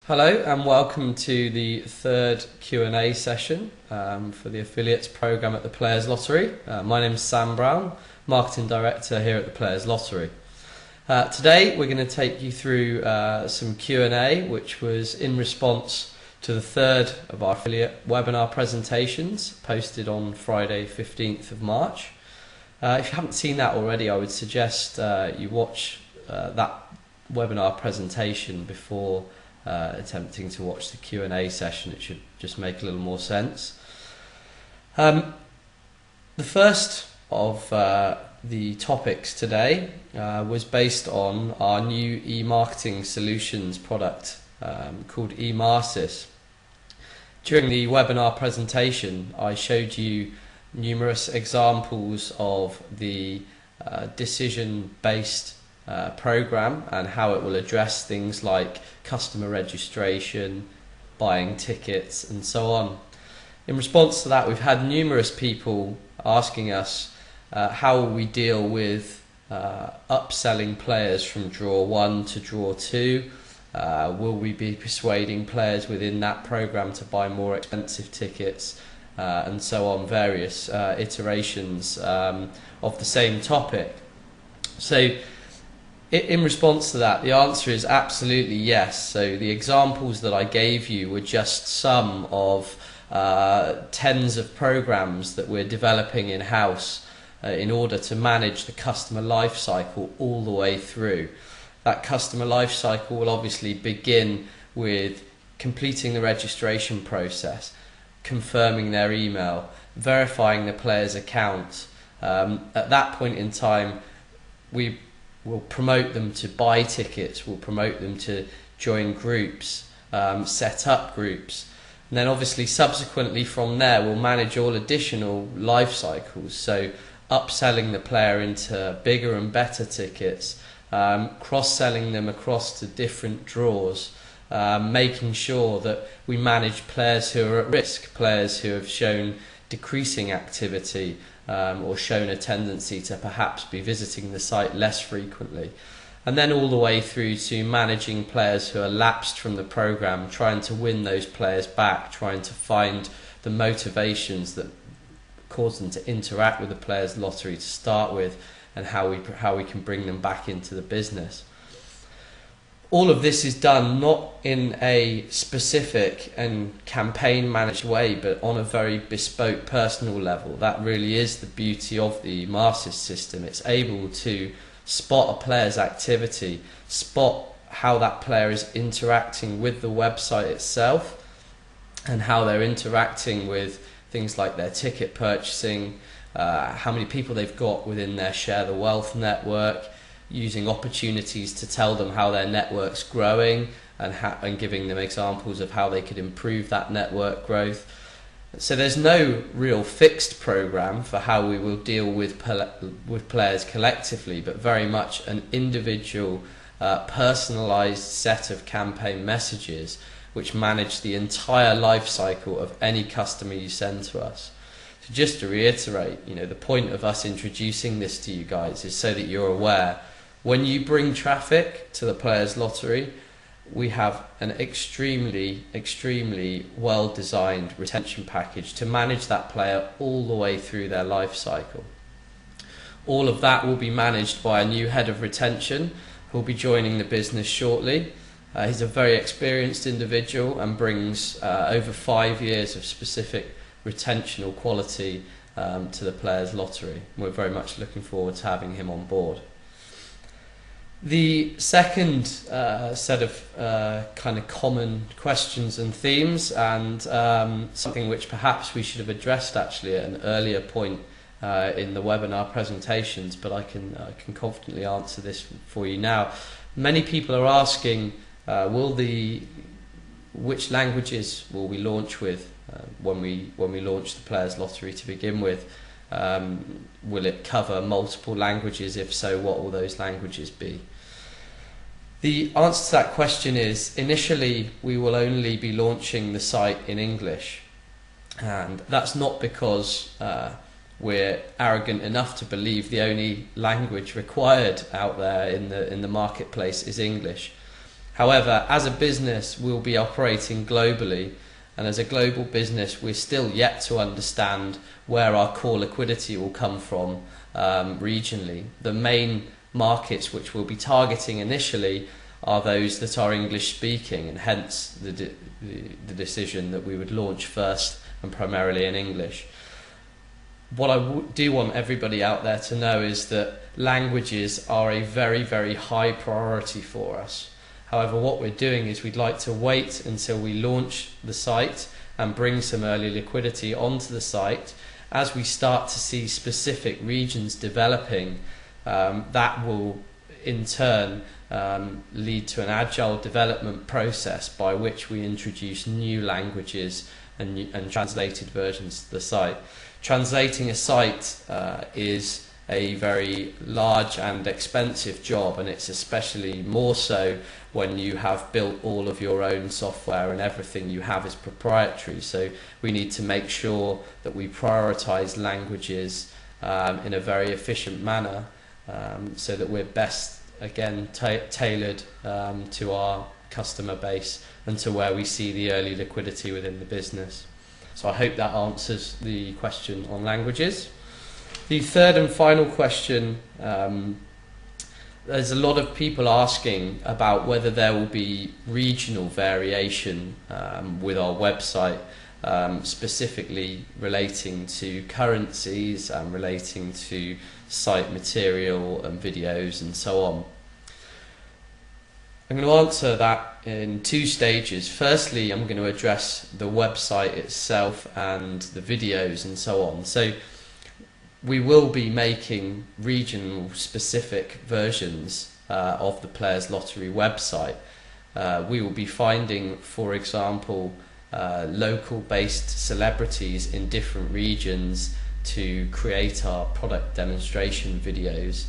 Hello and welcome to the third Q&A session for the affiliates program at the Players Lottery. My name is Sam Brown, Marketing Director here at the Players Lottery. Today we're going to take you through some Q&A which was in response to the third of our affiliate webinar presentations posted on Friday 15th of March. If you haven't seen that already, I would suggest you watch that webinar presentation before attempting to watch the Q&A session. It should just make a little more sense. The first of the topics today was based on our new e-marketing solutions product called eMarsis. During the webinar presentation, I showed you numerous examples of the decision-based program and how it will address things like customer registration, buying tickets and so on. In response to that, we've had numerous people asking us how we deal with upselling players from draw 1 to draw 2. Will we be persuading players within that program to buy more expensive tickets and so on, various iterations of the same topic. So in response to that, the answer is absolutely yes. So the examples that I gave you were just some of tens of programs that we're developing in-house in order to manage the customer life cycle all the way through. That customer life cycle will obviously begin with completing the registration process, confirming their email, verifying the player's account. At that point in time, we'll promote them to buy tickets, we'll promote them to join groups, set up groups. And then obviously subsequently from there we'll manage all additional life cycles, so upselling the player into bigger and better tickets, cross-selling them across to different draws, making sure that we manage players who are at risk, players who have shown decreasing activity, or shown a tendency to perhaps be visiting the site less frequently, and then all the way through to managing players who are lapsed from the program, trying to win those players back, trying to find the motivations that cause them to interact with the Players Lottery to start with, and how we can bring them back into the business. All of this is done not in a specific and campaign managed way, but on a very bespoke personal level. That really is the beauty of the eMarsis system. It's able to spot a player's activity, spot how that player is interacting with the website itself, and how they're interacting with things like their ticket purchasing, how many people they've got within their Share the Wealth network, using opportunities to tell them how their network's growing and giving them examples of how they could improve that network growth. So there's no real fixed program for how we will deal with players collectively, but very much an individual, personalized set of campaign messages which manage the entire life cycle of any customer you send to us. So just to reiterate, the point of us introducing this to you guys is so that you're aware. When you bring traffic to the Players Lottery, we have an extremely well-designed retention package to manage that player all the way through their life cycle. All of that will be managed by a new head of retention who will be joining the business shortly. He's a very experienced individual and brings over 5 years of specific retentional quality to the Players Lottery. We're very much looking forward to having him on board. The second set of kind of common questions and themes, and something which perhaps we should have addressed actually at an earlier point in the webinar presentations, but I can confidently answer this for you now. Many people are asking, which languages will we launch with when we launch the Players Lottery to begin with? Will it cover multiple languages? If so, what will those languages be? The answer to that question is, initially we will only be launching the site in English, and that's not because we're arrogant enough to believe the only language required out there in the marketplace is English. However, as a business, we'll be operating globally, and as a global business, we're still yet to understand where our core liquidity will come from regionally. The main markets which we'll be targeting initially are those that are English speaking, and hence the decision that we would launch first and primarily in English. What I do want everybody out there to know is that languages are a very, very high priority for us. However, what we're doing is we'd like to wait until we launch the site and bring some early liquidity onto the site. As we start to see specific regions developing, that will in turn lead to an agile development process by which we introduce new languages and translated versions to the site. Translating a site is a very large and expensive job, and it's especially more so when you have built all of your own software and everything you have is proprietary. So we need to make sure that we prioritize languages in a very efficient manner, so that we're best again tailored to our customer base and to where we see the early liquidity within the business. So I hope that answers the question on languages. The third and final question, there's a lot of people asking about whether there will be regional variation with our website, specifically relating to currencies and relating to site material and videos and so on. I'm going to answer that in two stages. Firstly, I'm going to address the website itself and the videos and so on. So we will be making regional specific versions of the Players Lottery website. We will be finding, for example, local based celebrities in different regions to create our product demonstration videos.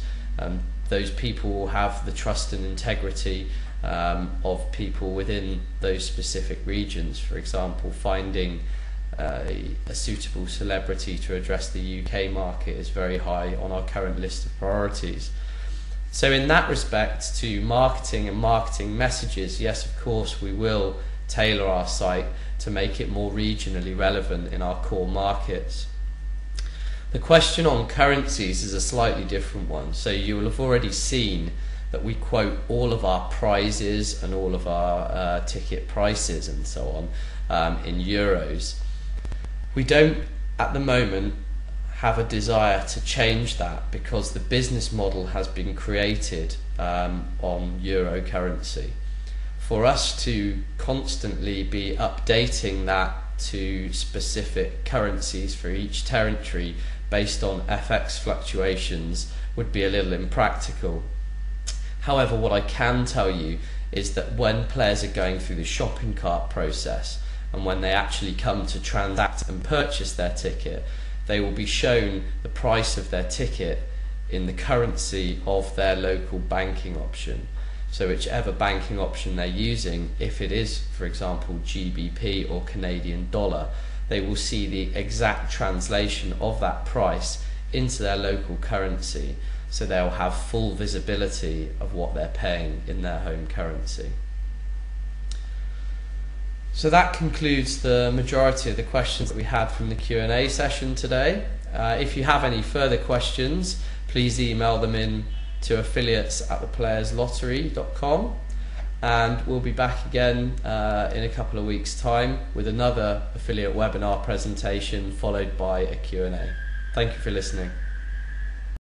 Those people will have the trust and integrity of people within those specific regions. For example, finding a suitable celebrity to address the UK market is very high on our current list of priorities. So in that respect to marketing and marketing messages, yes, of course we will tailor our site to make it more regionally relevant in our core markets. The question on currencies is a slightly different one. So you will have already seen that we quote all of our prizes and all of our ticket prices and so on in euros. We don't at the moment have a desire to change that because the business model has been created on euro currency. For us to constantly be updating that to specific currencies for each territory based on FX fluctuations would be a little impractical. However, what I can tell you is that when players are going through the shopping cart process and when they actually come to transact and purchase their ticket, they will be shown the price of their ticket in the currency of their local banking option. So whichever banking option they're using, if it is, for example, GBP or Canadian dollar, they will see the exact translation of that price into their local currency. So they'll have full visibility of what they're paying in their home currency. So that concludes the majority of the questions that we had from the Q&A session today. If you have any further questions, please email them in to affiliates@theplayerslottery.com, and we'll be back again in a couple of weeks' time with another affiliate webinar presentation followed by a Q&A. Thank you for listening.